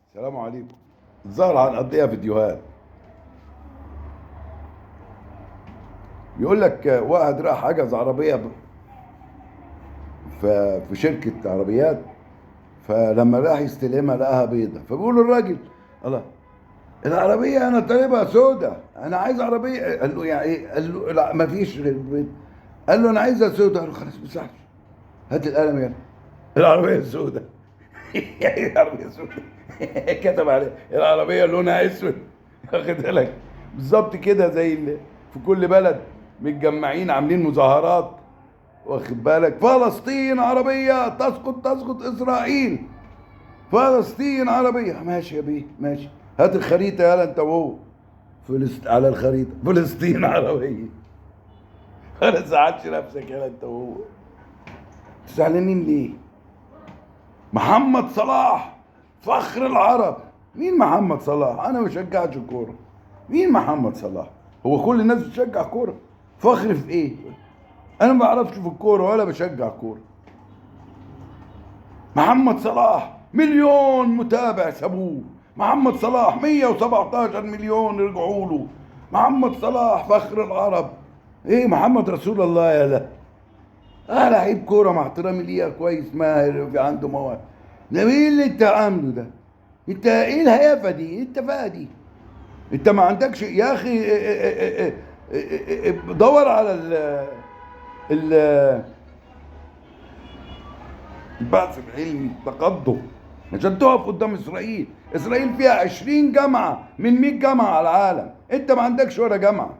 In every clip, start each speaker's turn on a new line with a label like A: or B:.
A: السلام عليكم. الظاهر هنقضيها فيديوهات. يقول لك واحد راح حجز عربيه في شركه عربيات، فلما راح يستلمها لقاها بيضه، فبيقول للراجل: الله، العربيه انا طالبها سودة، انا عايز عربيه. قال له: يعني ايه؟ قال له: لا ما فيش غير بيض. قال له: انا عايزها سودة. قال له: خلاص ما تزعلش، هات القلم يلا، العربيه السودة. يعني العربيه السودة. كتب عليها العربيه لونها اسود. واخد بالك؟ بالظبط كده، زي في كل بلد متجمعين عاملين مظاهرات. واخد بالك؟ فلسطين عربيه تسقط تسقط اسرائيل. فلسطين عربيه. ماشي يا بيه ماشي، هات الخريطه يلا انت وهو. على الخريطه فلسطين عربيه. ما تزعلش نفسك يلا انت وهو. زعلانين ليه؟ محمد صلاح فخر العرب. مين محمد صلاح؟ انا ما بشجعش كوره. مين محمد صلاح؟ هو كل الناس بتشجع كوره؟ فخر في ايه؟ انا ما بعرفش في الكوره ولا بشجع كوره. محمد صلاح مليون متابع سابوه. محمد صلاح 117 مليون رجعوا له. محمد صلاح فخر العرب. ايه محمد رسول الله يا ده؟ لعيب كوره مع احترامي ليه، كويس، ماهر، في عنده مواهب. ده ايه اللي انت عامله ده؟ انت ايه الهيافه دي؟ ايه التفاهه دي؟ انت ما عندكش يا اخي؟ دور على ال- البعث العلمي، تقدم، عشان تقف قدام اسرائيل. اسرائيل فيها 20 جامعه من 100 جامعه على العالم، انت ما عندكش ولا جامعه.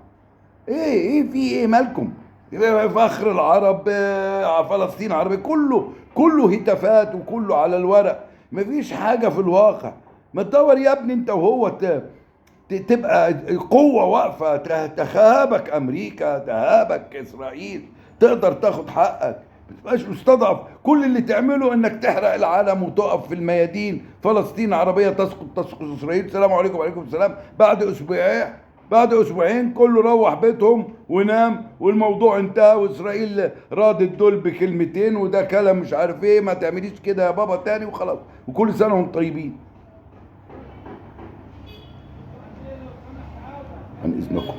A: ايه في ايه مالكم؟ فخر العرب، فلسطين عربي، كله هتافات وكله على الورق، مفيش حاجه في الواقع. ما تدور يا ابني انت وهو تبقى قوة واقفة، تهابك أمريكا، تهابك إسرائيل، تقدر تاخد حقك. ما تبقاش مستضعف. كل اللي تعمله إنك تحرق العالم وتقف في الميادين: فلسطين عربية تسقط تسقط إسرائيل. السلام عليكم. وعليكم السلام. بعد أسبوعين كله روح بيتهم ونام، والموضوع انتهى، وإسرائيل راضت دول بكلمتين، وده كلام مش عارف إيه، ما تعمليش كده يا بابا تاني، وخلاص. وكل سنة وهم طيبين. عن إذنكم.